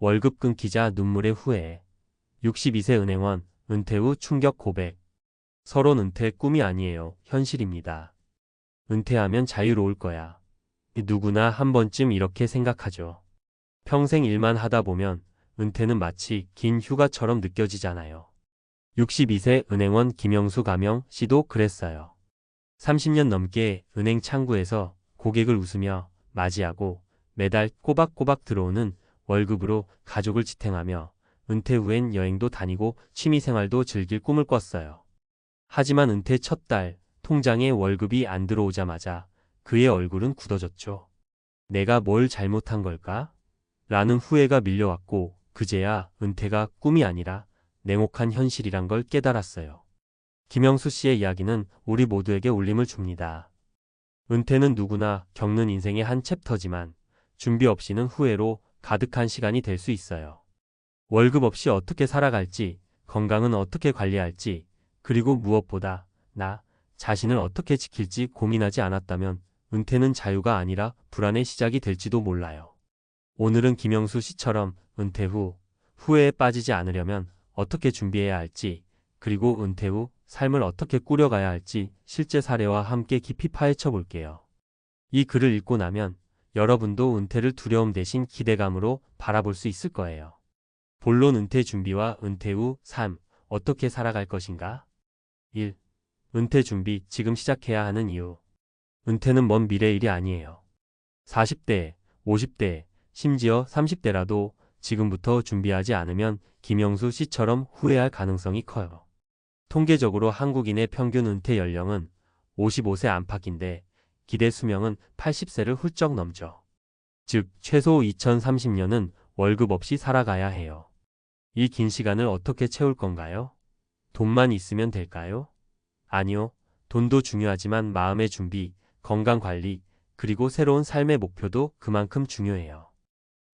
월급 끊기자 눈물의 후회. 62세 은행원, 은퇴 후 충격 고백. 서론 은퇴 꿈이 아니에요. 현실입니다. 은퇴하면 자유로울 거야. 누구나 한 번쯤 이렇게 생각하죠. 평생 일만 하다 보면 은퇴는 마치 긴 휴가처럼 느껴지잖아요. 62세 은행원 김영수 가명 씨도 그랬어요. 30년 넘게 은행 창구에서 고객을 웃으며 맞이하고 매달 꼬박꼬박 들어오는 월급으로 가족을 지탱하며 은퇴 후엔 여행도 다니고 취미생활도 즐길 꿈을 꿨어요. 하지만 은퇴 첫 달 통장에 월급이 안 들어오자마자 그의 얼굴은 굳어졌죠. 내가 뭘 잘못한 걸까? 라는 후회가 밀려왔고 그제야 은퇴가 꿈이 아니라 냉혹한 현실이란 걸 깨달았어요. 김영수 씨의 이야기는 우리 모두에게 울림을 줍니다. 은퇴는 누구나 겪는 인생의 한 챕터지만 준비 없이는 후회로 가득한 시간이 될 수 있어요. 월급 없이 어떻게 살아갈지, 건강은 어떻게 관리할지, 그리고 무엇보다 나 자신을 어떻게 지킬지 고민하지 않았다면 은퇴는 자유가 아니라 불안의 시작이 될지도 몰라요. 오늘은 김영수 씨처럼 은퇴 후 후회에 빠지지 않으려면 어떻게 준비해야 할지, 그리고 은퇴 후 삶을 어떻게 꾸려가야 할지 실제 사례와 함께 깊이 파헤쳐 볼게요. 이 글을 읽고 나면 여러분도 은퇴를 두려움 대신 기대감으로 바라볼 수 있을 거예요. 본론 은퇴 준비와 은퇴 후 삶, 어떻게 살아갈 것인가? 1. 은퇴 준비, 지금 시작해야 하는 이유. 은퇴는 먼 미래 일이 아니에요. 40대, 50대, 심지어 30대라도 지금부터 준비하지 않으면 김영수 씨처럼 후회할 가능성이 커요. 통계적으로 한국인의 평균 은퇴 연령은 55세 안팎인데 기대 수명은 80세를 훌쩍 넘죠. 즉, 최소 2030년은 월급 없이 살아가야 해요. 이 긴 시간을 어떻게 채울 건가요? 돈만 있으면 될까요? 아니요. 돈도 중요하지만 마음의 준비, 건강 관리, 그리고 새로운 삶의 목표도 그만큼 중요해요.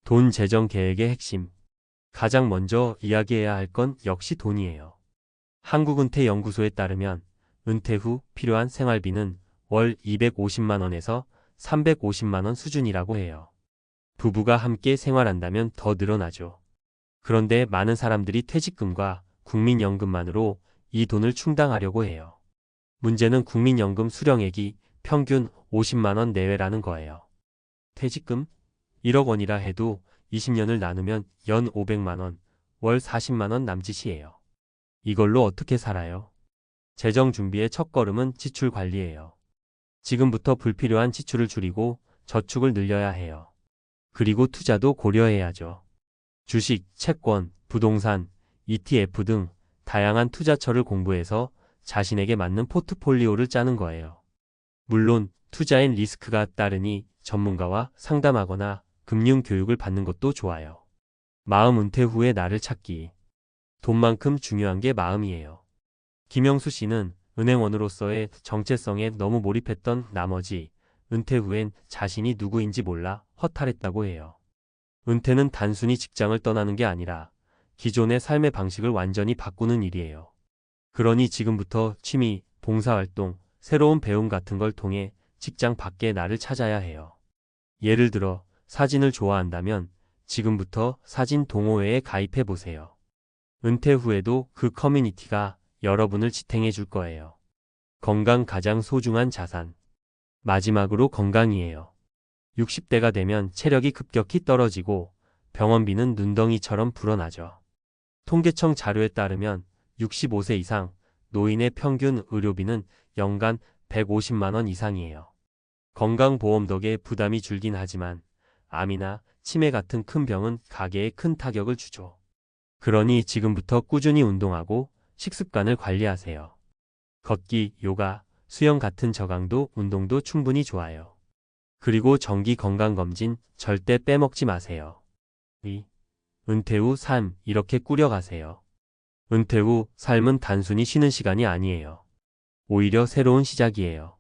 돈 재정 계획의 핵심. 가장 먼저 이야기해야 할 건 역시 돈이에요. 한국은퇴연구소에 따르면 은퇴 후 필요한 생활비는 월 250만 원에서 350만 원 수준이라고 해요. 부부가 함께 생활한다면 더 늘어나죠. 그런데 많은 사람들이 퇴직금과 국민연금만으로 이 돈을 충당하려고 해요. 문제는 국민연금 수령액이 평균 50만 원 내외라는 거예요. 퇴직금 1억 원이라 해도 20년을 나누면 연 500만 원, 월 40만 원 남짓이에요. 이걸로 어떻게 살아요? 재정 준비의 첫걸음은 지출 관리예요. 지금부터 불필요한 지출을 줄이고 저축을 늘려야 해요. 그리고 투자도 고려해야죠. 주식, 채권, 부동산, ETF 등 다양한 투자처를 공부해서 자신에게 맞는 포트폴리오를 짜는 거예요. 물론 투자엔 리스크가 따르니 전문가와 상담하거나 금융 교육을 받는 것도 좋아요. 마음 은퇴 후의 나를 찾기. 돈만큼 중요한 게 마음이에요. 김영수 씨는 은행원으로서의 정체성에 너무 몰입했던 나머지 은퇴 후엔 자신이 누구인지 몰라 허탈했다고 해요. 은퇴는 단순히 직장을 떠나는 게 아니라 기존의 삶의 방식을 완전히 바꾸는 일이에요. 그러니 지금부터 취미, 봉사활동, 새로운 배움 같은 걸 통해 직장 밖의 나를 찾아야 해요. 예를 들어 사진을 좋아한다면 지금부터 사진 동호회에 가입해 보세요. 은퇴 후에도 그 커뮤니티가 여러분을 지탱해 줄 거예요. 건강 가장 소중한 자산. 마지막으로 건강이에요. 60대가 되면 체력이 급격히 떨어지고 병원비는 눈덩이처럼 불어나죠. 통계청 자료에 따르면 65세 이상 노인의 평균 의료비는 연간 150만 원 이상이에요. 건강보험 덕에 부담이 줄긴 하지만 암이나 치매 같은 큰 병은 가계에 큰 타격을 주죠. 그러니 지금부터 꾸준히 운동하고 식습관을 관리하세요. 걷기, 요가, 수영 같은 저강도 운동도 충분히 좋아요. 그리고 정기 건강검진 절대 빼먹지 마세요. 2. 은퇴 후 삶 이렇게 꾸려가세요. 은퇴 후 삶은 단순히 쉬는 시간이 아니에요. 오히려 새로운 시작이에요.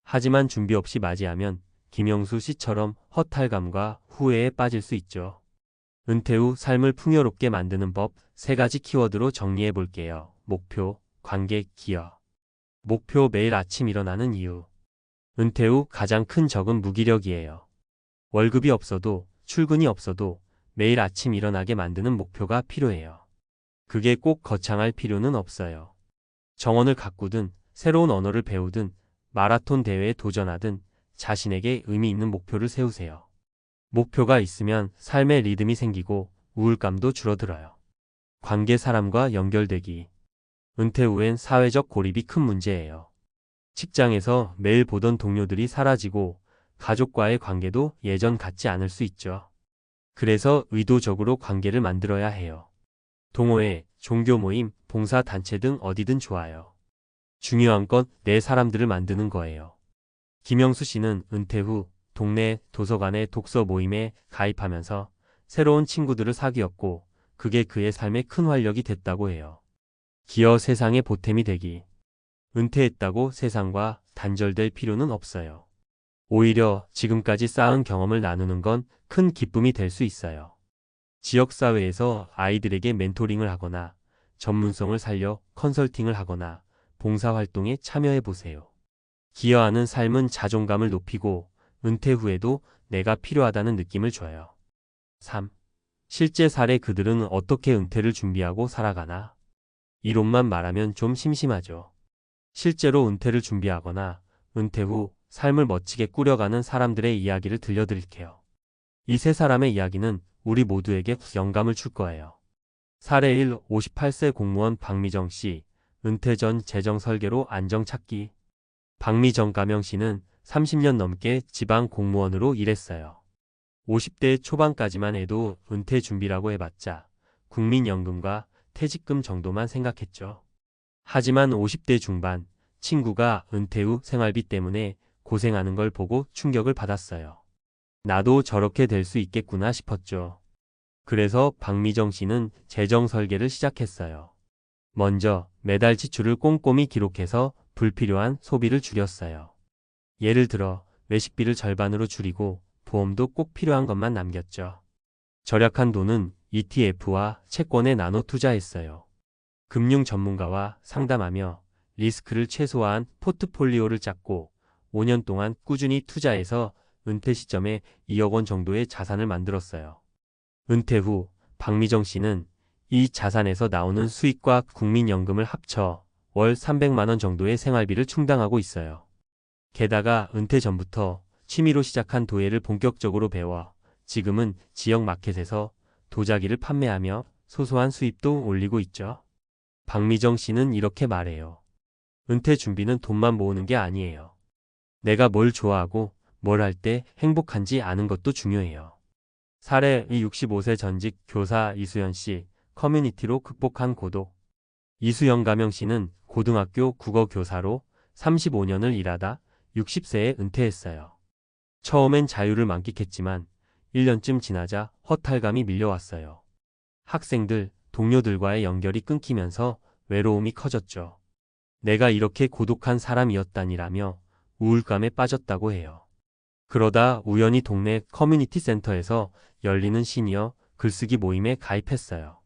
하지만 준비 없이 맞이하면 김영수 씨처럼 허탈감과 후회에 빠질 수 있죠. 은퇴 후 삶을 풍요롭게 만드는 법 3가지 키워드로 정리해 볼게요. 목표, 관계, 기여. 목표 매일 아침 일어나는 이유. 은퇴 후 가장 큰 적은 무기력이에요. 월급이 없어도 출근이 없어도 매일 아침 일어나게 만드는 목표가 필요해요. 그게 꼭 거창할 필요는 없어요. 정원을 가꾸든 새로운 언어를 배우든 마라톤 대회에 도전하든 자신에게 의미 있는 목표를 세우세요. 목표가 있으면 삶의 리듬이 생기고 우울감도 줄어들어요. 관계 사람과 연결되기. 은퇴 후엔 사회적 고립이 큰 문제예요. 직장에서 매일 보던 동료들이 사라지고 가족과의 관계도 예전 같지 않을 수 있죠. 그래서 의도적으로 관계를 만들어야 해요. 동호회, 종교 모임, 봉사 단체 등 어디든 좋아요. 중요한 건 내 사람들을 만드는 거예요. 김영수 씨는 은퇴 후 동네 도서관의 독서 모임에 가입하면서 새로운 친구들을 사귀었고 그게 그의 삶에 큰 활력이 됐다고 해요. 기어 세상의 보탬이 되기. 은퇴했다고 세상과 단절될 필요는 없어요. 오히려 지금까지 쌓은 경험을 나누는 건 큰 기쁨이 될 수 있어요. 지역사회에서 아이들에게 멘토링을 하거나 전문성을 살려 컨설팅을 하거나 봉사활동에 참여해 보세요. 기여하는 삶은 자존감을 높이고 은퇴 후에도 내가 필요하다는 느낌을 줘요. 3. 실제 사례. 그들은 어떻게 은퇴를 준비하고 살아가나? 이론만 말하면 좀 심심하죠. 실제로 은퇴를 준비하거나 은퇴 후 삶을 멋지게 꾸려가는 사람들의 이야기를 들려드릴게요. 이 세 사람의 이야기는 우리 모두에게 영감을 줄 거예요. 사례 1. 58세 공무원 박미정 씨. 은퇴 전 재정 설계로 안정 찾기. 박미정 가명 씨는 30년 넘게 지방 공무원으로 일했어요. 50대 초반까지만 해도 은퇴 준비라고 해봤자 국민연금과 퇴직금 정도만 생각했죠. 하지만 50대 중반 친구가 은퇴 후 생활비 때문에 고생하는 걸 보고 충격을 받았어요. 나도 저렇게 될 수 있겠구나 싶었죠. 그래서 박미정 씨는 재정 설계를 시작했어요. 먼저 매달 지출을 꼼꼼히 기록해서 불필요한 소비를 줄였어요. 예를 들어 외식비를 절반으로 줄이고 보험도 꼭 필요한 것만 남겼죠. 절약한 돈은 ETF와 채권에 나눠 투자했어요. 금융 전문가와 상담하며 리스크를 최소화한 포트폴리오를 짰고 5년 동안 꾸준히 투자해서 은퇴 시점에 2억 원 정도의 자산을 만들었어요. 은퇴 후 박미정 씨는 이 자산에서 나오는 수익과 국민연금을 합쳐 월 300만 원 정도의 생활비를 충당하고 있어요. 게다가 은퇴 전부터 취미로 시작한 도예를 본격적으로 배워 지금은 지역 마켓에서 도자기를 판매하며 소소한 수입도 올리고 있죠. 박미정 씨는 이렇게 말해요. 은퇴 준비는 돈만 모으는 게 아니에요. 내가 뭘 좋아하고 뭘 할 때 행복한지 아는 것도 중요해요. 사례 65세 전직 교사 이수연 씨. 커뮤니티로 극복한 고독. 이수연 가명 씨는 고등학교 국어 교사로 35년을 일하다 60세에 은퇴했어요. 처음엔 자유를 만끽했지만 1년쯤 지나자 허탈감이 밀려왔어요. 학생들, 동료들과의 연결이 끊기면서 외로움이 커졌죠. 내가 이렇게 고독한 사람이었다니라며 우울감에 빠졌다고 해요. 그러다 우연히 동네 커뮤니티 센터에서 열리는 시니어 글쓰기 모임에 가입했어요.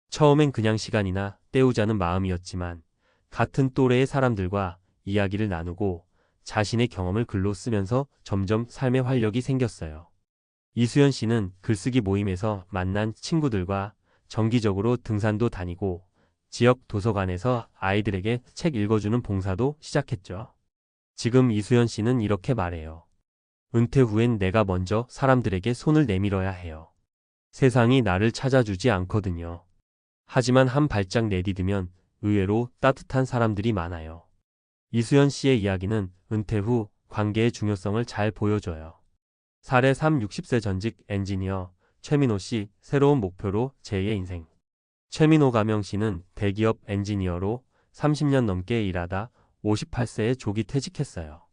처음엔 그냥 시간이나 때우자는 마음이었지만 같은 또래의 사람들과 이야기를 나누고 자신의 경험을 글로 쓰면서 점점 삶의 활력이 생겼어요. 이수연 씨는 글쓰기 모임에서 만난 친구들과 정기적으로 등산도 다니고 지역 도서관에서 아이들에게 책 읽어주는 봉사도 시작했죠. 지금 이수연 씨는 이렇게 말해요. 은퇴 후엔 내가 먼저 사람들에게 손을 내밀어야 해요. 세상이 나를 찾아주지 않거든요. 하지만 한 발짝 내디디면 의외로 따뜻한 사람들이 많아요. 이수연 씨의 이야기는 은퇴 후 관계의 중요성을 잘 보여줘요. 사례 3. 60세 전직 엔지니어 최민호 씨. 새로운 목표로 제2의 인생. 최민호 가명 씨는 대기업 엔지니어로 30년 넘게 일하다 58세에 조기 퇴직했어요.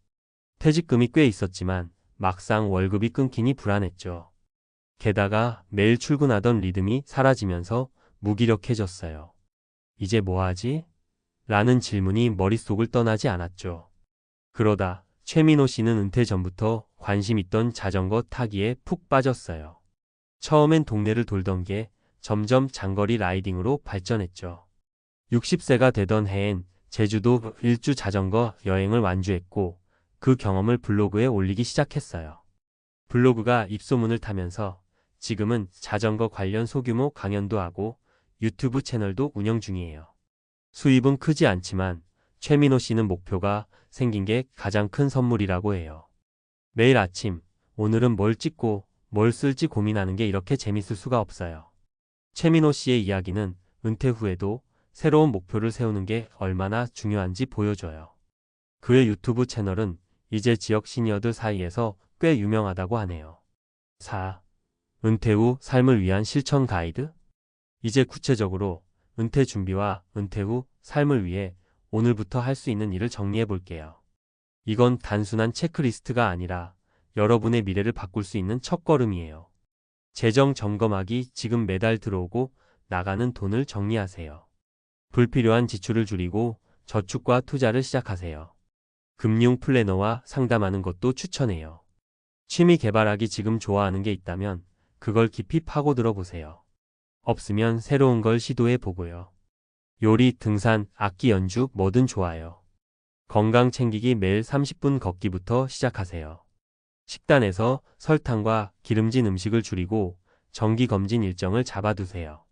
퇴직금이 꽤 있었지만 막상 월급이 끊기니 불안했죠. 게다가 매일 출근하던 리듬이 사라지면서 무기력해졌어요. 이제 뭐 하지? 라는 질문이 머릿속을 떠나지 않았죠. 그러다 최민호 씨는 은퇴 전부터 관심 있던 자전거 타기에 푹 빠졌어요. 처음엔 동네를 돌던 게 점점 장거리 라이딩으로 발전했죠. 60세가 되던 해엔 제주도 일주 자전거 여행을 완주했고 그 경험을 블로그에 올리기 시작했어요. 블로그가 입소문을 타면서 지금은 자전거 관련 소규모 강연도 하고 유튜브 채널도 운영 중이에요. 수입은 크지 않지만 최민호 씨는 목표가 생긴 게 가장 큰 선물이라고 해요. 매일 아침, 오늘은 뭘 찍고 뭘 쓸지 고민하는 게 이렇게 재밌을 수가 없어요. 최민호 씨의 이야기는 은퇴 후에도 새로운 목표를 세우는 게 얼마나 중요한지 보여줘요. 그의 유튜브 채널은 이제 지역 시니어들 사이에서 꽤 유명하다고 하네요. 4. 은퇴 후 삶을 위한 실천 가이드? 이제 구체적으로 은퇴 준비와 은퇴 후 삶을 위해 오늘부터 할 수 있는 일을 정리해 볼게요. 이건 단순한 체크리스트가 아니라 여러분의 미래를 바꿀 수 있는 첫걸음이에요. 재정 점검하기. 지금 매달 들어오고 나가는 돈을 정리하세요. 불필요한 지출을 줄이고 저축과 투자를 시작하세요. 금융 플래너와 상담하는 것도 추천해요. 취미 개발하기. 지금 좋아하는 게 있다면 그걸 깊이 파고들어 보세요. 없으면 새로운 걸 시도해 보고요. 요리, 등산, 악기 연주 뭐든 좋아요. 건강 챙기기. 매일 30분 걷기부터 시작하세요. 식단에서 설탕과 기름진 음식을 줄이고 정기검진 일정을 잡아두세요.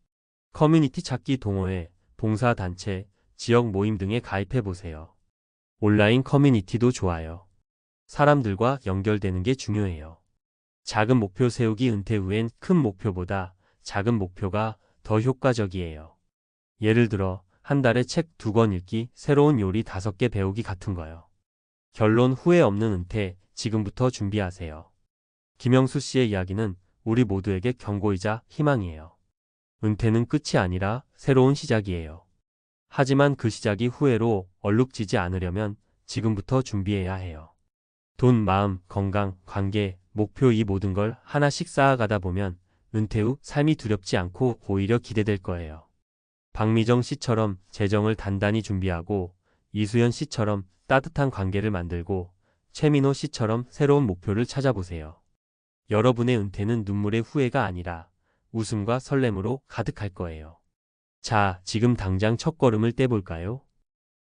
커뮤니티 찾기. 동호회, 봉사단체, 지역 모임 등에 가입해 보세요. 온라인 커뮤니티도 좋아요. 사람들과 연결되는 게 중요해요. 작은 목표 세우기. 은퇴 후엔 큰 목표보다 작은 목표가 더 효과적이에요. 예를 들어 한 달에 책 2권 읽기, 새로운 요리 5개 배우기 같은 거요. 결론. 후회 없는 은퇴, 지금부터 준비하세요. 김영수 씨의 이야기는 우리 모두에게 경고이자 희망이에요. 은퇴는 끝이 아니라 새로운 시작이에요. 하지만 그 시작이 후회로 얼룩지지 않으려면 지금부터 준비해야 해요. 돈, 마음, 건강, 관계, 목표, 이 모든 걸 하나씩 쌓아가다 보면 은퇴 후 삶이 두렵지 않고 오히려 기대될 거예요. 박미정 씨처럼 재정을 단단히 준비하고, 이수연 씨처럼 따뜻한 관계를 만들고, 최민호 씨처럼 새로운 목표를 찾아보세요. 여러분의 은퇴는 눈물의 후회가 아니라 웃음과 설렘으로 가득할 거예요. 자, 지금 당장 첫걸음을 떼볼까요?